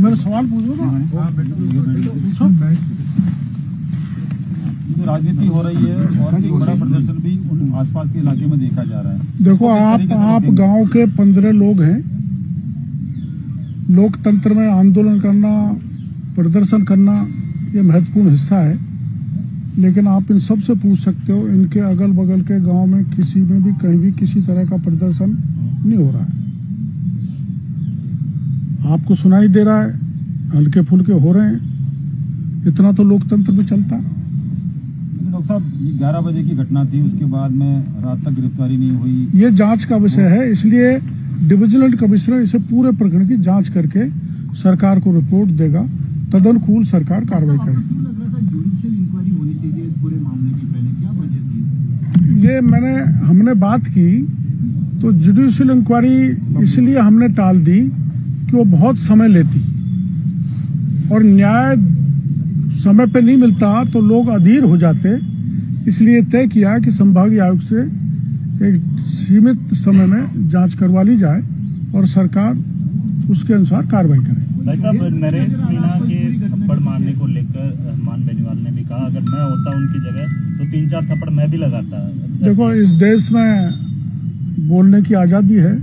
मेरा सवाल पूछो ना। राजनीति हो रही है और एक बड़ा प्रदर्शन भी उन आसपास के इलाके में देखा जा रहा है। देखो आप गांव के 15 लोग हैं। लोकतंत्र में आंदोलन करना, प्रदर्शन करना ये महत्वपूर्ण हिस्सा है, लेकिन आप इन सब से पूछ सकते हो इनके अगल बगल के गांव में किसी में भी कहीं भी किसी तरह का प्रदर्शन नहीं हो रहा है। आपको सुनाई दे रहा है, हल्के फुल्के हो रहे हैं, इतना तो लोकतंत्र में चलता है। डॉक्टर साहब 11 बजे की घटना थी, उसके बाद में रात तक गिरफ्तारी नहीं हुई। ये जांच का विषय है, इसलिए डिविजिलेंट कमिश्नर इसे पूरे प्रकरण की जांच करके सरकार को रिपोर्ट देगा, तदनुकूल सरकार कार्रवाई करेगी। ये हमने बात की तो जुडिशियल इंक्वायरी इसलिए हमने टाल दी कि वो बहुत समय लेती और न्याय समय पे नहीं मिलता तो लोग अधीर हो जाते। इसलिए तय किया कि संभागीय आयुक्त से एक सीमित समय में जांच करवा ली जाए और सरकार उसके अनुसार कार्रवाई करे। भाई साहब, नरेश मीणा के थप्पड़ मारने को लेकर रहमान बेनीवाल ने भी कहा अगर मैं होता उनकी जगह तो 3-4 थप्पड़ मैं भी लगाता। देखो, इस देश में बोलने की आजादी है,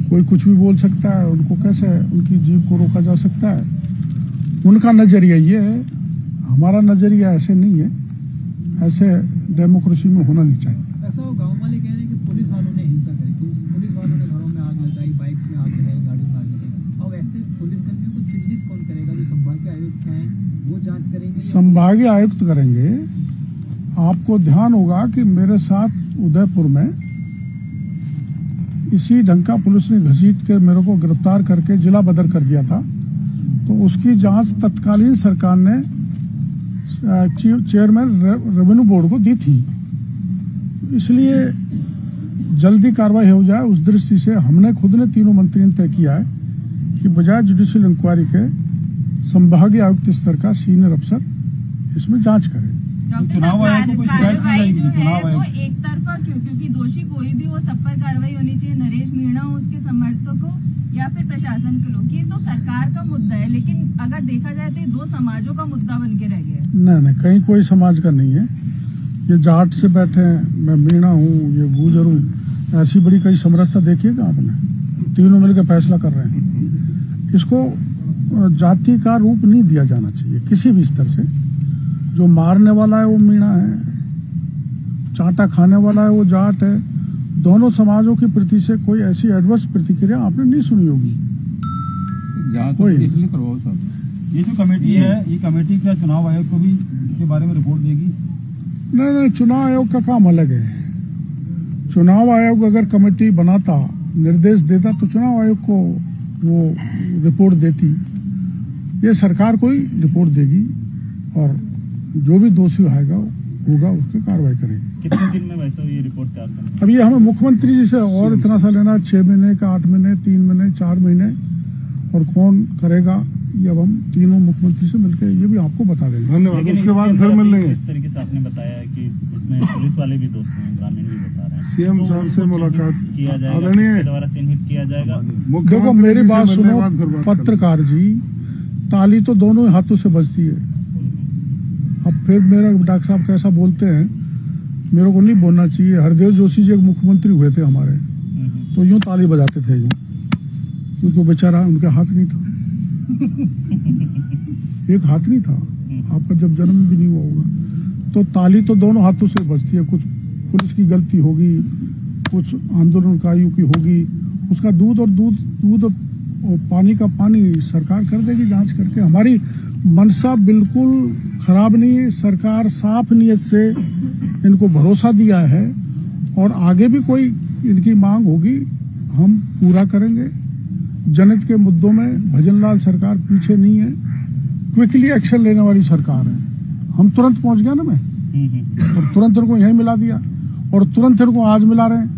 कोई कुछ भी बोल सकता है, उनको कैसे उनकी जीभ को रोका जा सकता है। उनका नजरिया ये है, हमारा नजरिया ऐसे नहीं है, ऐसे डेमोक्रेसी में होना नहीं चाहिए। ऐसा वो गांव वाले कह रहे हैं कि पुलिस वालों ने हिंसा करी, पुलिस वालों ने घरों में आग लगाई, बाइक्स में आग लगाई, गाड़ियों में आग लगाई। अब ऐसे पुलिसकर्मियों को चिन्हित कौन करेगा? जो संभागीय आयुक्त हैं वो जांच करेंगे? संभागीय आयुक्त करेंगे। आपको ध्यान होगा कि मेरे साथ उदयपुर में इसी ढंग का पुलिस ने घसीट के मेरे को गिरफ्तार करके जिला बदर कर दिया था, तो उसकी जांच तत्कालीन सरकार ने चेयरमैन रेवेन्यू बोर्ड को दी थी। इसलिए जल्दी कार्रवाई हो जाए, उस दृष्टि से हमने खुद ने तीनों मंत्रियों ने तय किया है कि बजाय जुडिशियल इंक्वायरी के संभागीय आयुक्त स्तर का सीनियर अफसर इसमें जांच करे। चुनाव आयोग को कोई शिकायत की जाएगी? चुनाव आयोग एक तरफा क्यों? क्योंकि दोषी कोई भी वो, सब पर कार्रवाई होनी चाहिए। नरेश मीणा हो, उसके समर्थकों या फिर प्रशासन के लोग, ये तो सरकार का मुद्दा है, लेकिन अगर देखा जाए तो ये दो समाजों का मुद्दा बन के रह गया। नहीं, कहीं कोई समाज का नहीं है। ये जाट से बैठे हैं, मैं मीणा हूँ, ये गुजर हूँ, ऐसी बड़ी कई समरसता देखिएगा आपने। तीनों मिलकर फैसला कर रहे हैं। इसको जाति का रूप नहीं दिया जाना चाहिए किसी भी स्तर से। जो मारने वाला है वो मीणा है, चांटा खाने वाला है वो जाट है। दोनों समाजों की प्रति से कोई ऐसी एडवर्स प्रतिक्रिया आपने नहीं सुनी होगी। इसलिए करवाओ सर। ये जो कमेटी है, ये कमेटी क्या चुनाव आयोग को भी इसके बारे में रिपोर्ट देगी? नहीं, चुनाव आयोग का काम अलग है। चुनाव आयोग अगर कमेटी बनाता, निर्देश देता तो चुनाव आयोग को वो रिपोर्ट देती। ये सरकार को ही रिपोर्ट देगी और जो भी दोषी होगा उसकी कार्रवाई करेगी। कितने दिन में वैसे ये रिपोर्ट तैयार करना? अब ये हमें मुख्यमंत्री जी से और इतना सा लेना, 6 महीने का, 8 महीने, 3 महीने, 4 महीने, और कौन करेगा ये अब हम तीनों मुख्यमंत्री से मिलकर ये भी आपको बता देंगे। धन्यवाद। उसके बाद फिर मिल लेंगे। इस तरीके से आपने बताया कि इसमें पुलिस वाले भी दोस्त हैं, ग्रामीण भी बता रहे हैं। सीएम साहब से मुलाकात किया जाएगा, इसके द्वारा चिन्हित किया जाएगा। देखो, मेरी बात सुनो पत्रकार जी, ताली तो दोनों हाथों से बजती है। अब फिर मेरा डॉक्टर साहब कैसा बोलते हैं, मेरे को नहीं बोलना चाहिए। हरदेव जोशी जी एक मुख्यमंत्री हुए थे हमारे, तो यूं ताली बजाते थे यूं, क्योंकि वो बेचारा, उनके हाथ नहीं था, एक हाथ नहीं था। आपका जब जन्म भी नहीं हुआ होगा, तो ताली तो दोनों हाथों से बजती है। कुछ पुलिस की गलती होगी, कुछ आंदोलनकारियों की होगी, उसका दूध और पानी का पानी सरकार कर देगी जांच करके। हमारी मनसा बिल्कुल खराब नहीं है। सरकार साफ नियत से इनको भरोसा दिया है और आगे भी कोई इनकी मांग होगी हम पूरा करेंगे। जनहित के मुद्दों में भजनलाल सरकार पीछे नहीं है, क्विकली एक्शन लेने वाली सरकार है। हम तुरंत पहुंच गया ना मैं, और तुरंत इनको यहीं मिला दिया और तुरंत इनको आज मिला रहे हैं।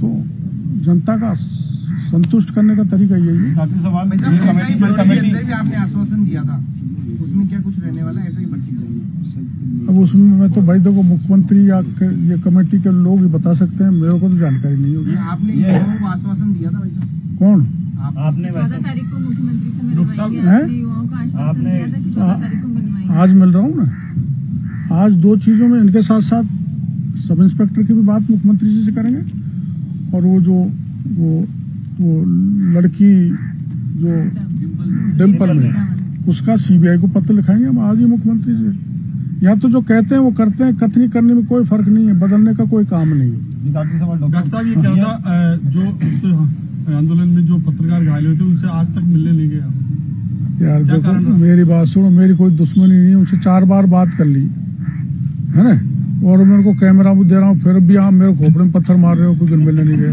तो जनता का संतुष्ट करने का तरीका यही है। आपने आश्वासन दिया था, उसमें क्या कुछ रहने वाला है? ऐसा ही बच्ची चाहिए। अब उसमें मैं तो भाई देखो, मुख्यमंत्री या ये कमेटी के लोग ही बता सकते हैं, मेरे को तो जानकारी नहीं होगी। आपने ये आश्वासन दिया था भाई साहब? कौन? आपने 14 तारीख को मुख्यमंत्री से मिलवाएंगे, हैं? अपने युवाओं का आश्वासन आपने- दिया था कि 14 तारीख को मिलवाएंगे। आज मिल रहा हूँ ना। आज दो चीजों में इनके साथ साथ सब इंस्पेक्टर की भी बात मुख्यमंत्री जी से करेंगे, और वो लड़की जो डिम्पल में उसका सीबीआई को पत्र लिखाएंगे हम आज ही मुख्यमंत्री जी। यहाँ तो जो कहते हैं वो करते हैं, कथनी करने में कोई फर्क नहीं है, बदलने का कोई काम नहीं है। एक आखिरी सवाल डॉक्टर साहब, ये क्या था जो उस आंदोलन में जो पत्रकार घायल हुए थे उनसे आज तक मिलने नहीं गया? यार क्या देखो, कारण रहा? मेरी बात सुनो, मेरी कोई दुश्मनी नहीं है उनसे, 4 बार बात कर ली है ना, और मेरे को कैमरा भी दे रहा हूँ, फिर भी आप मेरे खोपड़े में पत्थर मार रहे हो, कुछ दिन मिलने नहीं गए,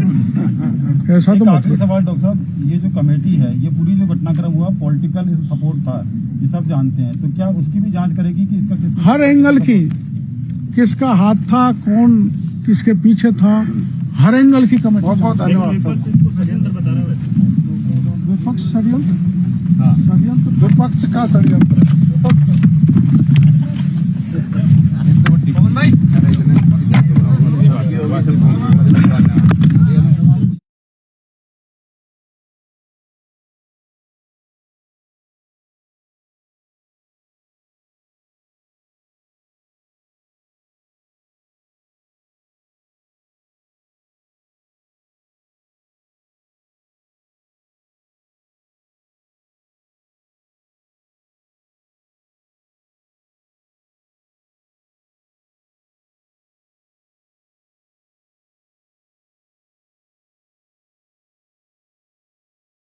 ऐसा तो एक मत आखिरी करो। सवाल डॉक्टर साहब, ये जो कमेटी है, ये पूरी जो घटनाक्रम हुआ पॉलिटिकल सपोर्ट था, ये सब जानते हैं, तो क्या उसकी भी जांच करेगी कि इसका किस हर एंगल की, किसका हाथ था, कौन किसके पीछे था, हर एंगल की कमेटी। बहुत बहुत धन्यवाद सर। विपक्ष इसको षड्यंत्र बता रहा है वैसे। विपक्ष षड्यंत्र, हाँ। विपक्ष का षड्यंत्र भाई